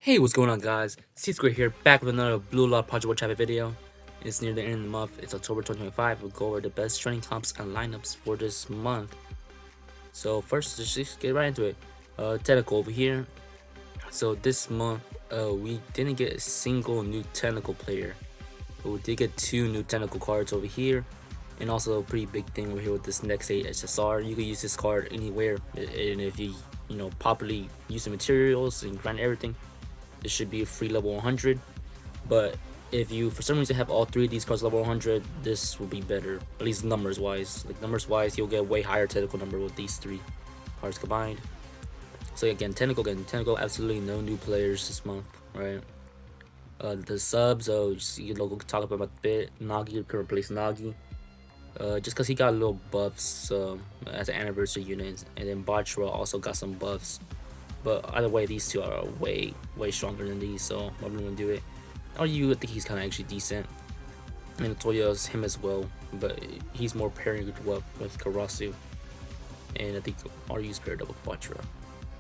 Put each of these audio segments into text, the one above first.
Hey, what's going on, guys? C-Square here, back with another Blue Law Project Watch Habit video. It's near the end of the month. It's October 2025. We'll go over the best training comps and lineups for this month. So first, let's just get right into it. Tentacle over here. So this month, we didn't get a single new tentacle player, but we did get 2 new tentacle cards over here. And also a pretty big thing we're here with this next 8 SSR. You can use this card anywhere, and if you properly use the materials and grind everything, this should be a free level 100. But if you for some reason have all 3 of these cards level 100, this will be better, at least numbers wise. Like numbers wise, you'll get way higher tentacle number with these 3 cards combined. So again, tentacle, absolutely no new players this month, right? The subs, you can talk about a bit. Nagi can replace Nagi, just because he got a little buffs as an anniversary unit, and then Bachra also got some buffs. But either way, these 2 are way stronger than these, so I'm gonna do it. RU, I think he's kind of actually decent, and Toya's him as well, but he's more pairing with Karasu, and I think RU's paired up with Bachra.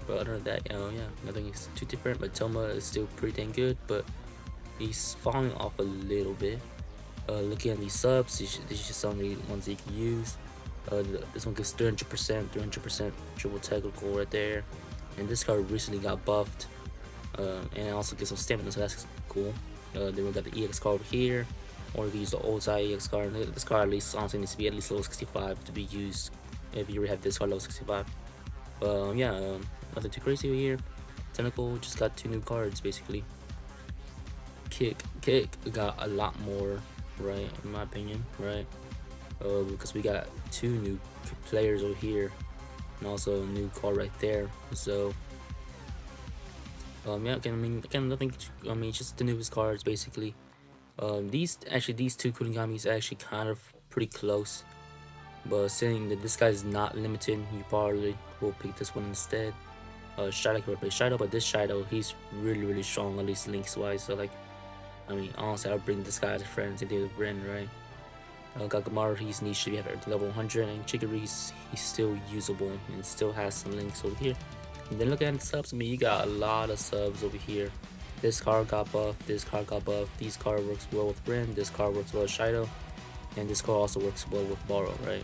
But other than that, yeah, nothing is too different. But Toma is still pretty dang good, but he's falling off a little bit. Looking at these subs, these are just some of the ones that you can use. This one gives 300% triple technical right there. And this card recently got buffed, and it also gives some stamina, so that's cool. Then we got the EX card over here, or you can use the old side EX card. This card at least honestly needs to be at least level 65 to be used if you already have this card level 65. Yeah, nothing too crazy over here. Tentacle just got 2 new cards basically. Kick got a lot more, right, in my opinion, right? Because we got 2 new players over here, and also a new card right there. So yeah, again, nothing. Just the newest cards basically. These 2 Kunigamis are actually kind of pretty close, but saying that this guy is not limited, you probably will pick this one instead. Shido can replace Shido, but this Shido, he's really strong, at least links wise. So like, honestly, I'll bring this guy as a friend to do the Ren, right? Gagamaru, he's niche to be at level 100, and Chigiri, he's still usable and still has some links over here. And then look at the subs. You got a lot of subs over here. This card got buffed, this card got buffed, this card works well with Ren, this card works well with Shido, and this card also works well with Baro, right?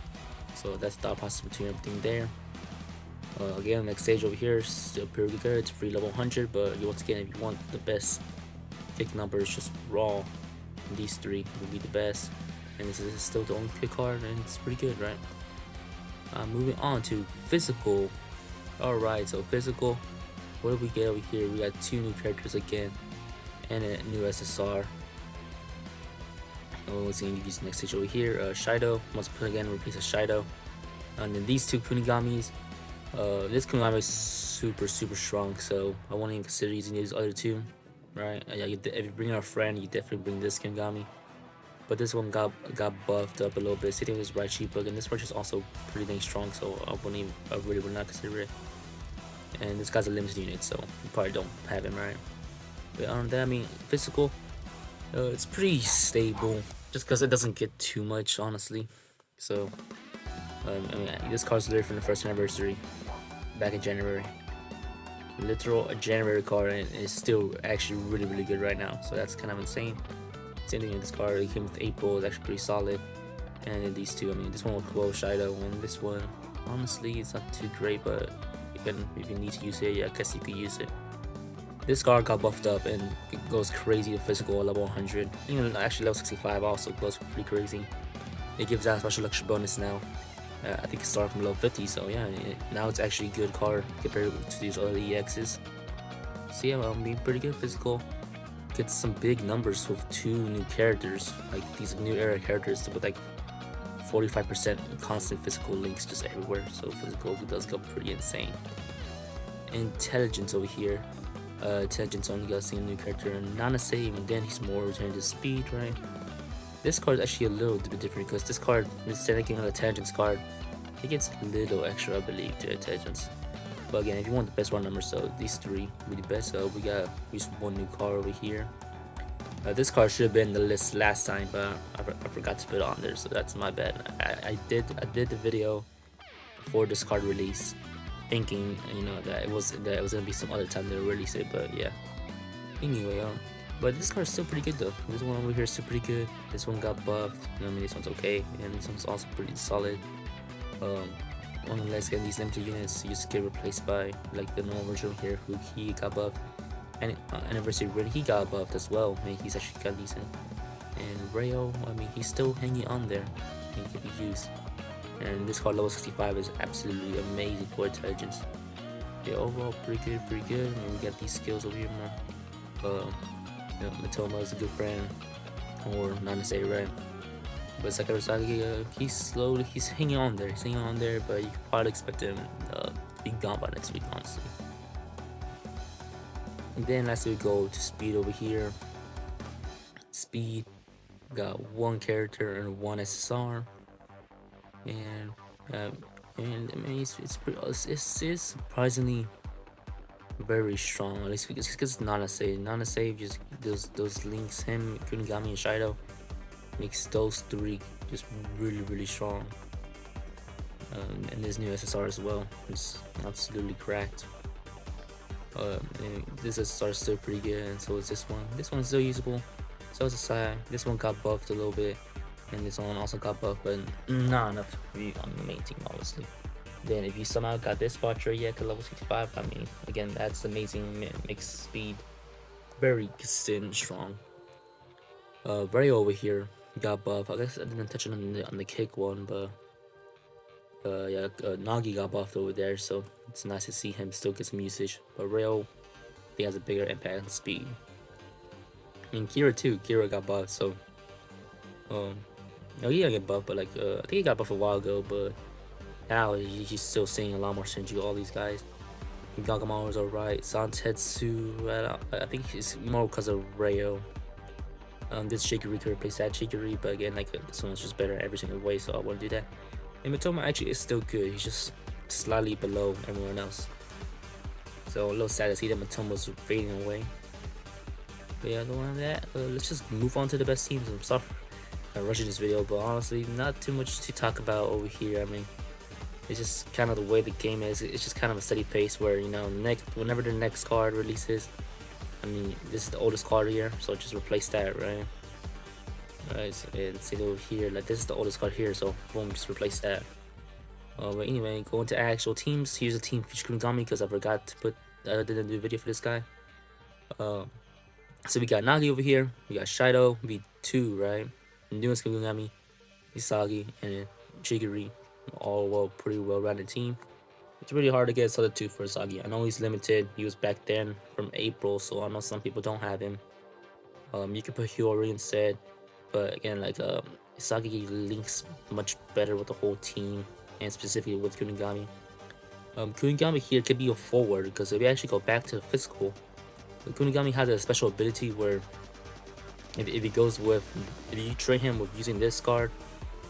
So that's the process between everything there. Again, next stage over here is still pretty good. It's free level 100, but once again, if you want the best pick numbers, just raw, these 3 will be the best. And this is still the only pick card, and it's pretty good, right? Moving on to physical. Alright, so physical, what do we get over here? We got 2 new characters again, and a new SSR. Let's see, use the next stage over here. Shido, once again, replace a Shido. And then these 2 Kunigamis. This Kunigami is super strong, so I won't even consider using these other 2, right? Yeah, if you bring a friend, you definitely bring this Kunigami. But this one got buffed up a little bit. Sitting with this right cheap bug, and this one is also pretty dang strong, so I really would not consider it. And this guy's a limited unit, so you probably don't have him, right? But other than that, physical, it's pretty stable, just because it doesn't get too much, honestly. So, this card's literally from the first anniversary, back in January. Literal a January card, and it's still actually really good right now. So that's kind of insane. Same thing with this card. It came with April, it's actually pretty solid. And then these 2, this one with well Shido, and this one, honestly, it's not too great, but if you need to use it, yeah, I guess you could use it. This card got buffed up and it goes crazy to physical level 100. Even actually level 65 also goes pretty crazy. It gives that special extra bonus now. I think it started from level 50, so yeah, now it's actually a good card compared to these other EXs. So yeah, being pretty good physical. Get some big numbers with 2 new characters, like these new era characters with like 45% constant physical links just everywhere. So physical does go pretty insane. Intelligence over here. Intelligence only got a single new character, and Nana save, and then he's more returned to speed, right? This card is actually a little bit different because this card, instead of getting an intelligence card, it gets a little extra, I believe, to intelligence. But again, if you want the best run numbers, so these 3 will be the best. So we got just 1 new card over here. This card should have been in the list last time, but I forgot to put it on there, so that's my bad. I did the video before this card release, thinking that it was gonna be some other time to release it, but yeah, Anyway, but this card is still pretty good though. This one over here is still pretty good. This one got buffed. You know, I mean, this one's okay, and this one's also pretty solid. Unless these limited units you just get replaced by like the normal version here, who he got buffed, and Anniversary Rin, he got buffed as well. I mean, he's actually got decent. And Rayo, I mean, he's still hanging on there. He can be used. And this card level 65 is absolutely amazing for intelligence. Yeah, overall pretty good, pretty good. I mean, we got these skills over here, man. You know, Matoma is a good friend, or not necessarily right. But Sakurasagi, he's hanging on there. He's hanging on there, but you could probably expect him to be gone by next week, honestly. And then lastly, we go to Speed over here. Speed got one character and one SSR, and I mean it's surprisingly very strong. At least because it's not a save. Not a save. Just those links, him, Kunigami, and Shido, makes those three just really strong. And this new SSR as well is absolutely cracked. This SSR is still pretty good, and so is this one. This one's still usable. So is the side. This one got buffed a little bit, and this one also got buffed, but not enough to be on the main team, honestly. Then if you somehow got this spot trade yet to level 65, I mean, again, that's amazing. Makes speed very consistent and strong. Very over here got buffed. I guess I didn't touch on the kick one, but yeah, Nagi got buffed over there, so it's nice to see him still get some usage. But Rail, he has a bigger impact on speed. And Kira too. Kira got buffed, so no, he didn't get buffed, but like I think he got buffed a while ago, but now he's still seeing a lot more synergy. All these guys. Gagamon was alright. Santetsu, I think it's more because of Rayo. This Shikiri could replace that Shikiri, but again, like this one's just better every single way, so I wouldn't do that. And Matoma actually is still good. He's just slightly below everyone else. So a little sad to see that Matoma's fading away. But yeah, other than that, let's just move on to the best teams. I'm sorry for rushing this video, but honestly, not too much to talk about over here. I mean, it's just kind of the way the game is. It's just kind of a steady pace where, you know, whenever the next card releases, I mean, this is the oldest card here, so just replace that, right? Alright, and see over here, like this is the oldest card here, so boom, just replace that. But anyway, going to actual teams. Here's a team featuring Kunigami because I forgot to put, I didn't do a video for this guy. So we got Nagi over here, we got Shido, V2, right? And doing Kunigami, Isagi, and Shigiri, all pretty well-rounded team. It's really hard to get Solid 2 for Isagi. I know he's limited. He was back then from April, so I know some people don't have him. You can put Hiyori instead, but again, like Isagi links much better with the whole team, and specifically with Kunigami. Kunigami here could be a forward, because if you actually go back to physical, Kunigami has a special ability where if you train him with using this card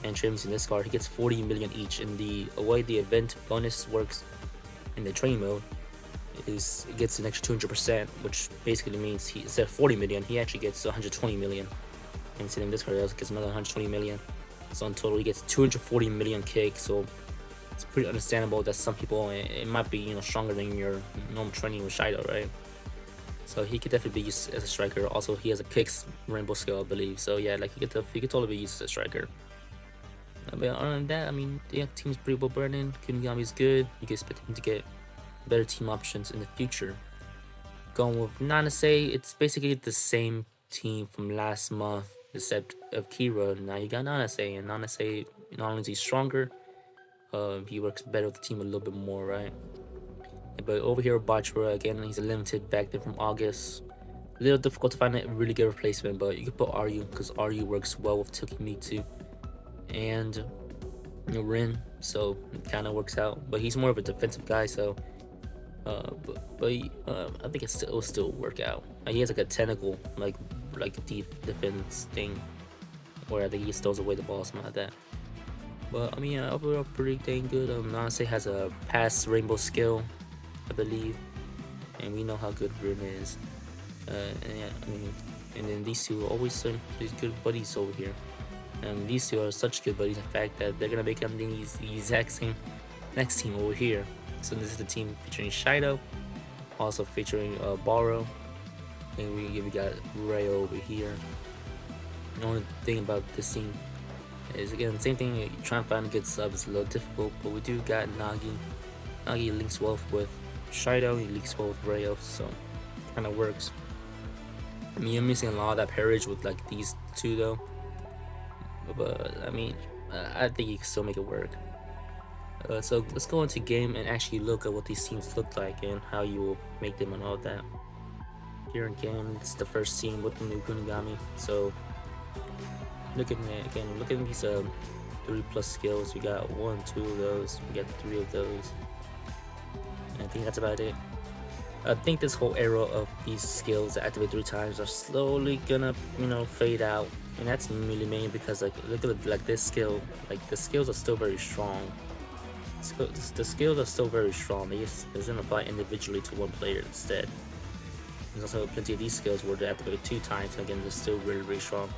and train him using this card, he gets 40 million each. And the way the event bonus works in the training mode is it gets an extra 200%, which basically means he, instead of 40 million, he actually gets 120 million. And sitting this card gets another 120 million. So in total, he gets 240 million kick. So it's pretty understandable that some people, it might be, you know, stronger than your normal training with Shido, right? So he could definitely be used as a striker. Also, he has a kicks rainbow skill, I believe. So yeah, like he could totally be used as a striker. But other than that, I mean, the team's pretty well burning. Kunigami is good. You can expect him to get better team options in the future. Going with Nanase, it's basically the same team from last month, except of Kira. Now you got Nanase, and Nanase, not only is he stronger, he works better with the team a little bit more, right? But over here, Bachura, again, he's a limited back there from August. A little difficult to find a really good replacement, but you can put Ryu, because Ryu works well with Tokimitsu and, you know, Rin, so it kind of works out. But he's more of a defensive guy, so I think it'll still work out. He has like a tentacle, like a deep defense thing, where I think he stows away the ball, something like that. But I mean, overall pretty dang good. Nanase has a pass rainbow skill, I believe, and we know how good Rin is. And yeah, I mean, and then these two are always these good buddies over here. And these two are such good buddies, in fact, that they're gonna become the exact same next team over here. So this is the team featuring Shido, also featuring Baro, And we got Ray over here. The only thing about this team is, again, same thing, trying to find a good sub is a little difficult, but we do got Nagi. Nagi links well with Shido, he links well with Rayo, so it kind of works. I mean, you're missing a lot of that pairage with like these two though, but I mean, I think you can still make it work. So let's go into game and actually look at what these teams look like and how you will make them and all that. Here in game, it's the first team with the new Kunigami, so look at me again. Look at these 3+ skills. We got 1, 2 of those. We got 3 of those. And I think that's about it. I think this whole era of these skills that activate 3 times are slowly gonna, fade out. And that's really mainly because like look at like this skill. Like the skills are still very strong. The skills are still very strong. They just doesn't apply individually to one player instead. There's also plenty of these skills where they activate 2 times. And again, they're still really strong.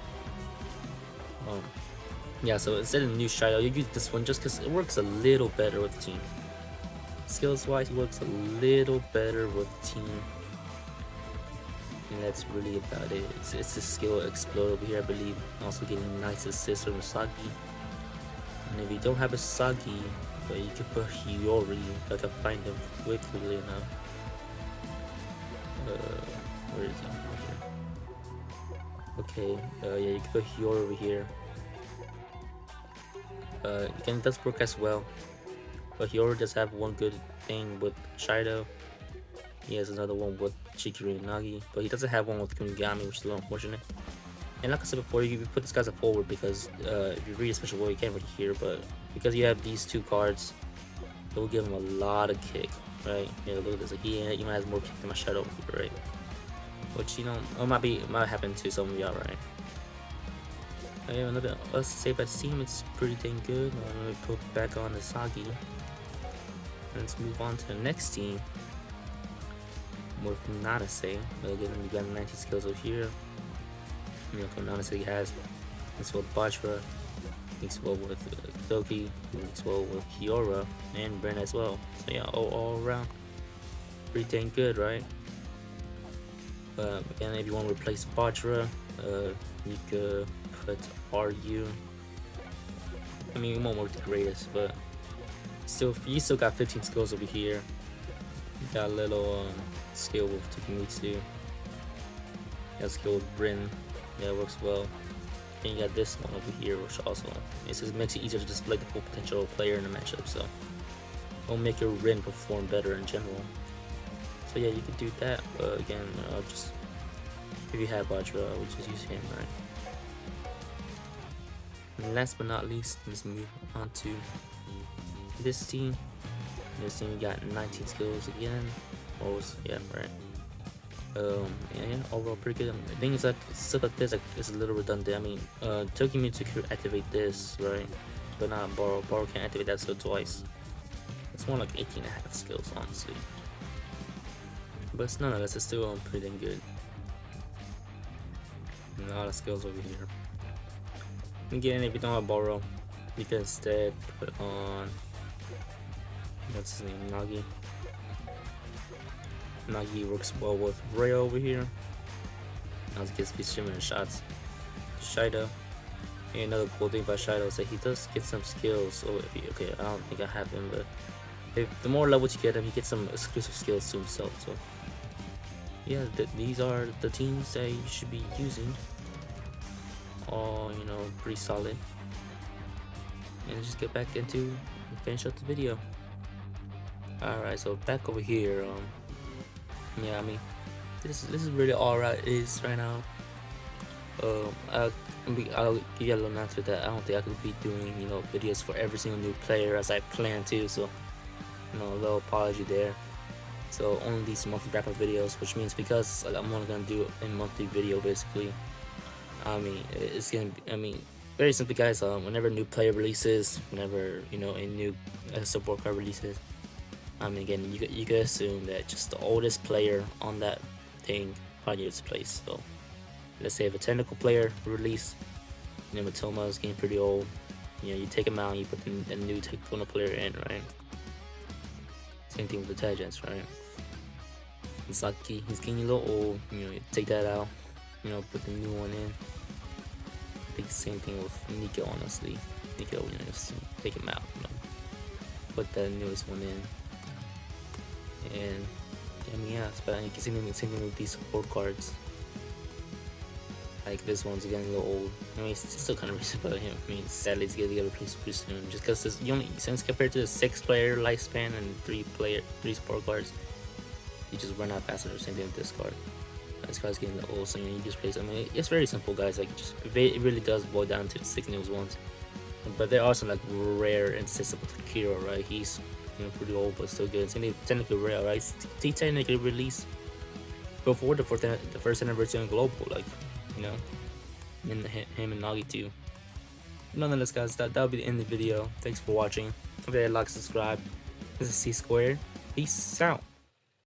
Yeah, so instead of new Shido, you use this one just because it works a little better with team. Skills wise, it works a little better with team. And that's really about it. It's a skill explode over here, I believe. Also getting nice assists from Sagi. And if you don't have a Sagi, but you can put Hiyori if I can find him quickly enough. Where is he? Okay, yeah, you can put Hiyori over here. Again, it does work as well, but he already does have one good thing with Shido. He has another one with Chikiri and Nagi, but he doesn't have one with Kunigami, which is a little unfortunate. And like I said before, you put this guy forward because if you read a special rule, you can't really hear, but because you have these 2 cards, it will give him a lot of kick, right? Yeah, look at this. Like he even has more kick than my Shadow here, right? Which it might happen to some of y'all, right? Yeah, another let's say that team, it's pretty dang good. Let me put back on the Sagi. Let's move on to the next team with Nanase. Again, we got 19 skills over here. From Nanase has mixed well with Bachra, mixed well with Doki, mixed well with Kiora, and Bren as well. So yeah, all around pretty dang good, right? Again, if you want to replace Bachra, you could put RU. I mean, it won't work the greatest, but still, you still got 15 skills over here. You got a little skill with Tokimitsu. You got a skill with Brin. Yeah, it works well. And you got this one over here, which also makes it easier to display the full potential of a player in the matchup. So it'll make your Rin perform better in general. So yeah, you could do that. But again, just if you have Bajra, I would just use him, right? And last but not least, let's move on to this team. This team, we got 19 skills again. Yeah, right. Yeah, overall pretty good. The thing is, like, stuff like this, like, it's a little redundant. I mean, Tokimitsu could activate this, right? But not Borrow. Borrow can't activate that skill twice. It's more like 18.5 skills, honestly. But nonetheless, it's still pretty dang good. And a lot of skills over here. Again, if you don't have Borrow, you can instead put on, what's his name, Nagi. Nagi works well with Ray over here. Now he gets these shimmering shots. Shido. And another cool thing about Shido is that he does get some skills. So if he, okay, I don't think I have him, but if the more levels you get him, he gets some exclusive skills to himself. So yeah, these are the teams that you should be using. All, you know, pretty solid. And let's just get back into and finish up the video. Alright, so back over here. Yeah, I mean, this is really all it is right now. I'll give you a little announcement that I don't think I could be doing, you know, videos for every single new player as I plan to. So, you know, a little apology there. So only these monthly wrap-up videos, which means because like, I'm only gonna do a monthly video basically. I mean, it's gonna be, I mean, very simply, guys. Whenever a new player releases, whenever, you know, a new support card releases, I mean, again, you could assume that just the oldest player on that thing probably gets placed. So let's say if a tentacle player release, you know, Matoma is getting pretty old. You know, you take him out and you put the new tentacle player in, right? Same thing with the Tagents, right? Saki, he's getting a little old. You know, take that out. You know, put the new one in. I think the same thing with Nico, honestly. Nico, you know, just take him out. You know, put that newest one in. And I mean, yeah, it's better. You can see same thing with these support cards. Like this one's getting a little old. I mean, it's still kind of recent, but him. I mean, sadly, it's gonna get replaced pretty soon. Just because you only, since compared to the 6-player lifespan and 3 support cards, you just run out faster. Same thing with this card. This card's getting a little old, so you just place. I mean, it's very simple, guys. Like, it really does boil down to the 6 newest ones. But there are some like rare instances with Kiro, right? He's, you know, pretty old but still good. Same thing technically rare, right? He technically released before the first anniversary on Global, like, you know, and him and Nagi too. Nonetheless, guys, that'll be the end of the video. Thanks for watching. If you like, subscribe. This is C Squared. Peace out.